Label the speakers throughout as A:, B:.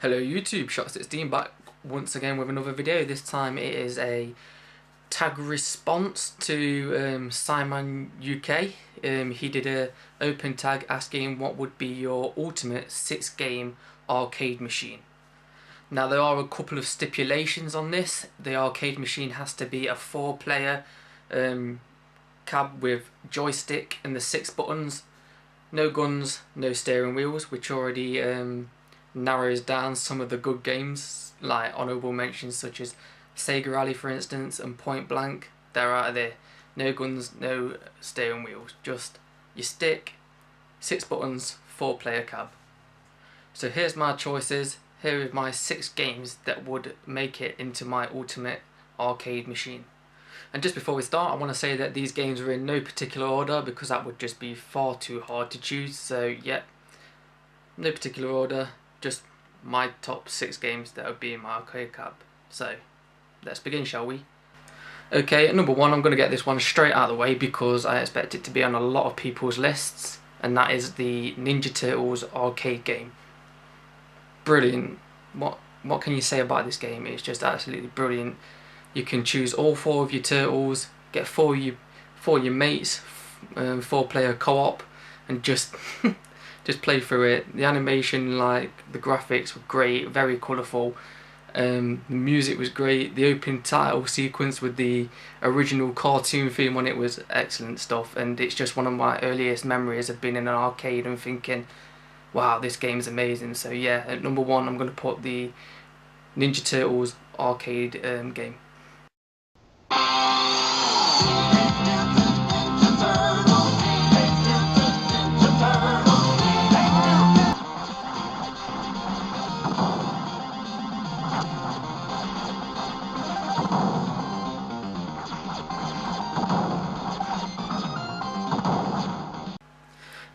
A: Hello YouTube, Shot16 back once again with another video. This time it is a tag response to PsimanUK. He did a open tag asking what would be your ultimate 6-game arcade machine. Now there are a couple of stipulations on this. The arcade machine has to be a 4-player cab with joystick and the 6 buttons. No guns, no steering wheels, which already narrows down some of the good games, like honourable mentions such as Sega Rally for instance and Point Blank. They're out of there. No guns, no steering wheels, just your stick, 6 buttons, 4-player cab. So here's my choices. Here are my 6 games that would make it into my ultimate arcade machine. And just before we start, I want to say that these games are in no particular order because that would just be far too hard to choose. So yeah, no particular order, just my top 6 games that would be in my arcade cab. So let's begin, shall we? Okay, at number 1, I'm going to get this one straight out of the way because I expect it to be on a lot of people's lists, and that is the Ninja Turtles arcade game. Brilliant. What can you say about this game? It's just absolutely brilliant. You can choose all 4 of your turtles, get 4 of your mates, 4-player co-op, and just just play through it. The animation, like the graphics, were great, very colourful. The music was great. The opening title sequence with the original cartoon theme on it was excellent stuff, and it's just one of my earliest memories of being in an arcade and thinking, wow, this game is amazing. So yeah, at number 1 I'm going to put the Ninja Turtles arcade game.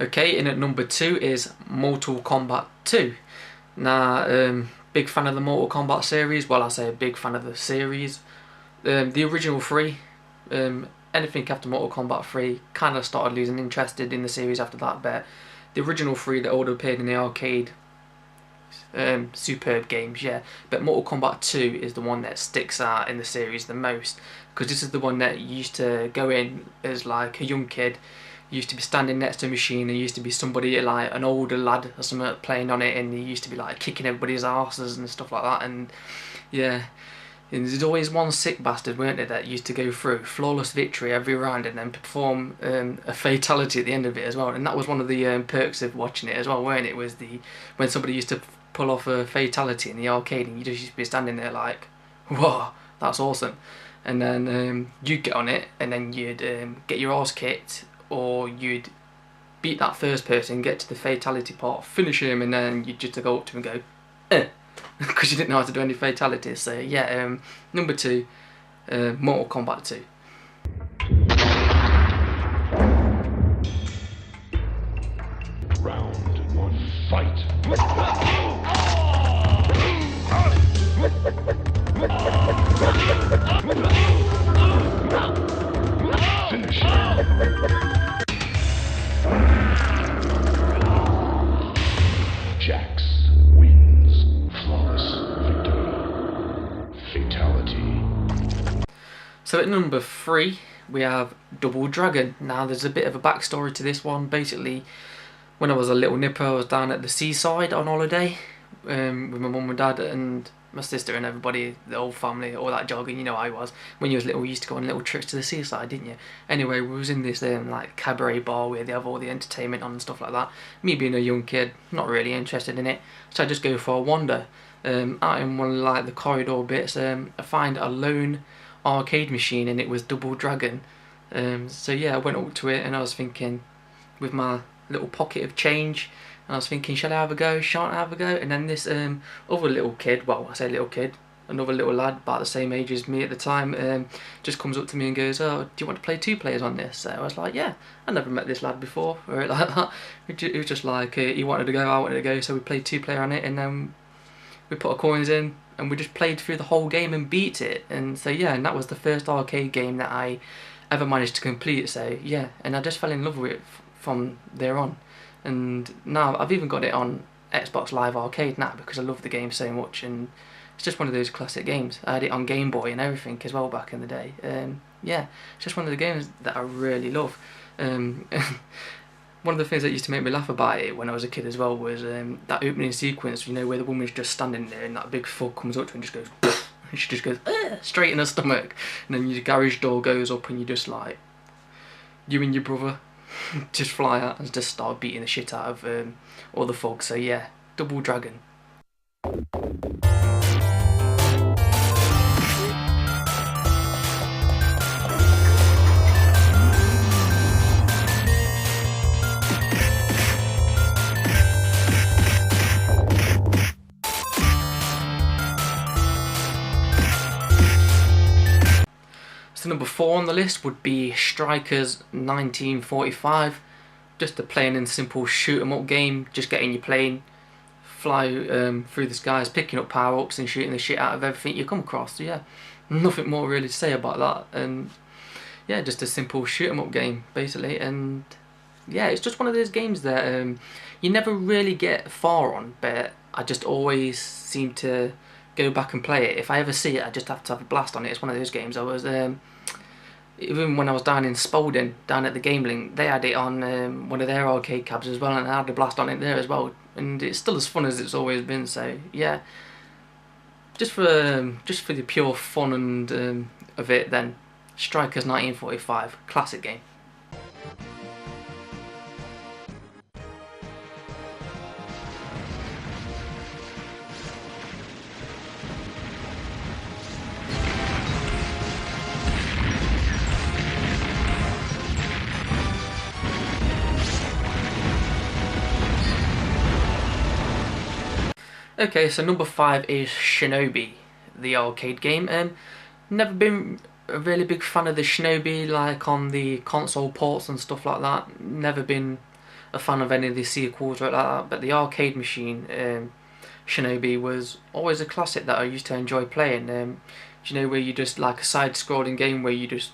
A: Okay, and at number 2 is Mortal Kombat 2. Now, big fan of the Mortal Kombat series. Well, I say a big fan of the series. The original 3, anything after Mortal Kombat 3, kind of started losing interest in the series after that, but the original 3 that all appeared in the arcade, superb games, yeah. But Mortal Kombat 2 is the one that sticks out in the series the most, because this is the one that you used to go in as like a young kid. You used to be standing next to a machine, and used to be somebody like an older lad or something playing on it, and you used to be like kicking everybody's asses and stuff like that. And yeah, and there's always one sick bastard, weren't there, that used to go through flawless victory every round and then perform a fatality at the end of it as well. And that was one of the perks of watching it as well, weren't it? Was when somebody used to pull off a fatality in the arcade, and you just used to be standing there like, whoa, that's awesome. And then you'd get on it, and then you'd get your arse kicked, or you'd beat that first person, get to the fatality part, finish him, and then you'd just go up to him and go, because you didn't know how to do any fatalities. So yeah, number 2, Mortal Kombat 2.
B: Round 1, fight. Finish. Jax wins. Flawless victory. Fatality.
A: So at number 3 we have Double Dragon. Now there's a bit of a backstory to this one. Basically, when I was a little nipper, I was down at the seaside on holiday with my mum and dad and my sister and everybody, the whole family, all that jargon, you know how I was. When you was little, we used to go on little trips to the seaside, didn't you? Anyway, we was in this like cabaret bar where they have all the entertainment on and stuff like that. Me being a young kid, not really interested in it, so I just go for a wander. Out in one of like the corridor bits, I find a lone arcade machine, and it was Double Dragon. So yeah, I went up to it and I was thinking, with my little pocket of change, and I was thinking, shall I have a go, shan't I have a go? And then this other little kid, well, I say little kid, another little lad about the same age as me at the time, just comes up to me and goes, oh, do you want to play 2 players on this? So I was like, yeah, I never met this lad before, or like that. It was just like, he wanted to go, I wanted to go, so we played 2-player on it, and then we put our coins in, and we just played through the whole game and beat it. And so yeah, and that was the first arcade game that I ever managed to complete. So yeah, and I just fell in love with it from there on. And now I've even got it on Xbox Live Arcade now because I love the game so much, and it's just one of those classic games. I had it on Game Boy and everything as well back in the day. Yeah, it's just one of the games that I really love. One of the things that used to make me laugh about it when I was a kid as well was that opening sequence, you know, where the woman's just standing there and that big thug comes up to her and just goes, and she just goes straight in her stomach, and then your garage door goes up and you just like, you and your brother just fly out and just start beating the shit out of all the thugs. So yeah, Double Dragon. So number 4 on the list would be Strikers 1945. Just a plain and simple shoot 'em up game. Just get in your plane, fly through the skies, picking up power-ups and shooting the shit out of everything you come across. So yeah, nothing more really to say about that. And yeah, just a simple shoot 'em up game basically. And yeah, it's just one of those games that you never really get far on, but I just always seem to go back and play it. If I ever see it, I just have to have a blast on it. It's one of those games. I was even when I was down in Spalding, down at the Game Link, they had it on one of their arcade cabs as well, and I had a blast on it there as well. And it's still as fun as it's always been. So yeah, just for the pure fun and of it, then Strikers 1945, classic game. Okay, so number 5 is Shinobi, the arcade game. Never been a really big fan of the Shinobi, like on the console ports and stuff like that. Never been a fan of any of the sequels or like that. But the arcade machine, Shinobi, was always a classic that I used to enjoy playing. You know, where you just like a side-scrolling game where you just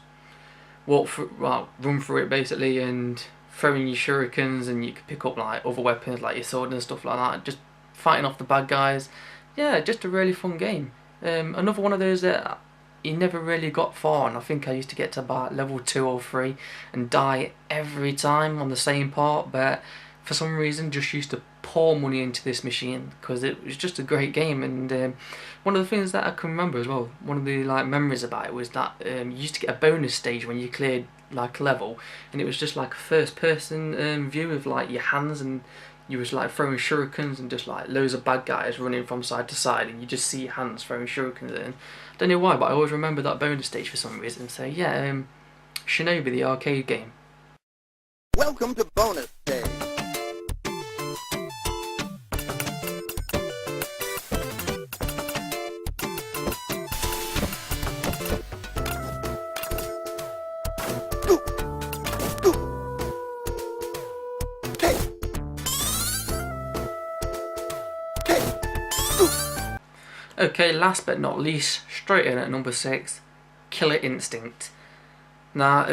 A: walk through, well, run through it basically, and throwing your shurikens, and you could pick up like other weapons like your sword and stuff like that. Just fighting off the bad guys. Yeah, just a really fun game. Another one of those that you never really got far, and I think I used to get to about level 2 or 3 and die every time on the same part, but for some reason just used to pour money into this machine because it was just a great game. And one of the things that I can remember as well, one of the like memories about it was that you used to get a bonus stage when you cleared like a level, and it was just like a first person view of like your hands, and you was like throwing shurikens and just like loads of bad guys running from side to side, and you just see your hands throwing shurikens in. I don't know why, but I always remember that bonus stage for some reason. So yeah, Shinobi, the arcade game.
C: Welcome to bonus stage.
A: Okay, last but not least, straight in at number 6, Killer Instinct. Now,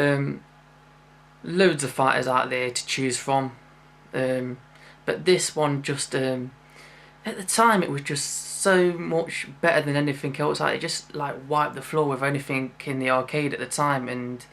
A: loads of fighters out there to choose from, but this one just, at the time it was just so much better than anything else. Like, it just like wiped the floor with anything in the arcade at the time. And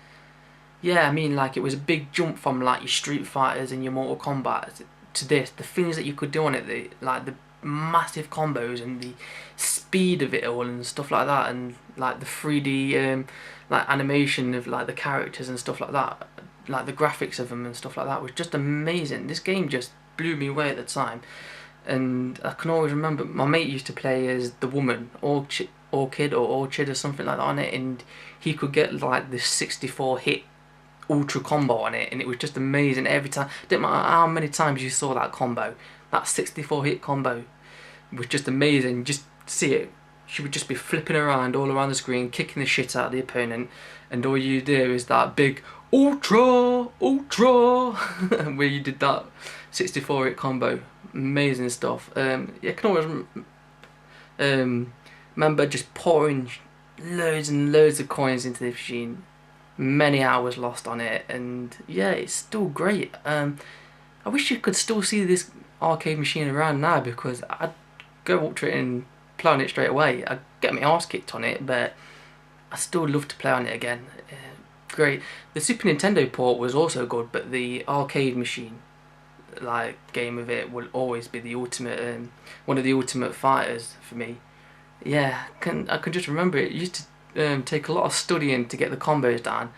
A: yeah, I mean, like, it was a big jump from like your Street Fighters and your Mortal Kombat to this. The things that you could do on it, the massive combos and the speed of it all and stuff like that, and like the 3D like animation of like the characters and stuff like that, like the graphics of them and stuff like that was just amazing. This game just blew me away at the time. And I can always remember my mate used to play as the woman, Orchid or something like that on it, and he could get like this 64 hit ultra combo on it, and it was just amazing every time. Didn't matter how many times you saw that combo, that 64 hit combo was just amazing. Just see it, she would just be flipping around all around the screen, kicking the shit out of the opponent, and all you do is that big ultra where you did that 64 hit combo. Amazing stuff. Yeah, I can always remember just pouring loads and loads of coins into the machine, many hours lost on it, and yeah, it's still great. I wish you could still see this arcade machine around now because I'd go up to it and play on it straight away. I'd get my arse kicked on it, but I still love to play on it again. Great. The Super Nintendo port was also good, but the arcade machine like game of it will always be the ultimate, one of the ultimate fighters for me. Yeah, I can just remember it used to take a lot of studying to get the combos down,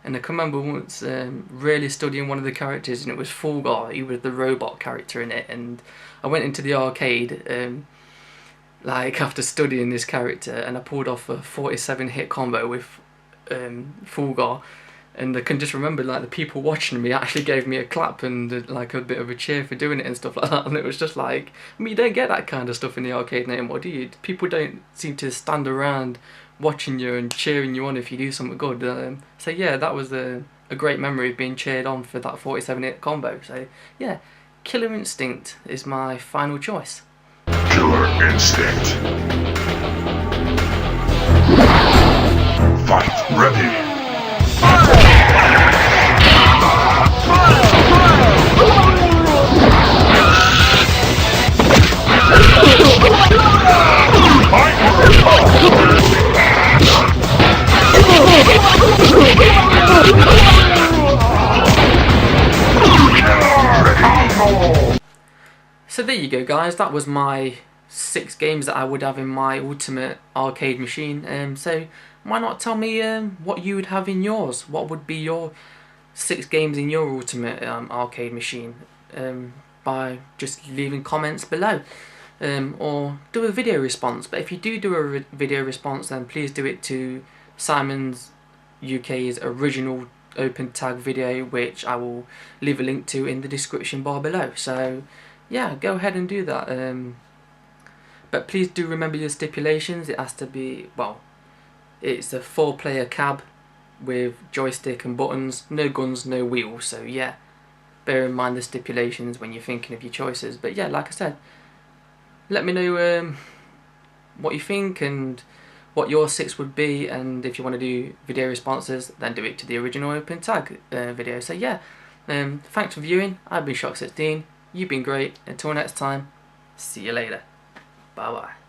A: and I can remember once really studying one of the characters, and it was Fulgar. He was the robot character in it, and I went into the arcade like after studying this character, and I pulled off a 47 hit combo with Fulgar. And I can just remember like the people watching me actually gave me a clap and like a bit of a cheer for doing it and stuff like that. And it was just like, I mean, you don't get that kind of stuff in the arcade anymore, do you? People don't seem to stand around watching you and cheering you on if you do something good. So yeah, that was a great memory of being cheered on for that 47 hit combo. So yeah, Killer Instinct is my final choice.
B: Killer Instinct. Fight ready.
A: So there you go, guys, that was my 6 games that I would have in my ultimate arcade machine. So why not tell me what you would have in yours? What would be your 6 games in your ultimate arcade machine? By just leaving comments below. Or do a video response. But if you do a video response, then please do it to Simon's UK's original open tag video, which I will leave a link to in the description bar below. So yeah, go ahead and do that. But please do remember your stipulations. It has to be, well, it's a 4-player cab with joystick and buttons, no guns, no wheels. So yeah, bear in mind the stipulations when you're thinking of your choices. But yeah, like I said, let me know what you think and what your 6 would be, and if you want to do video responses, then do it to the original open tag video. So yeah, thanks for viewing. I've been Shock16. You've been great. Until next time, see you later. Bye bye.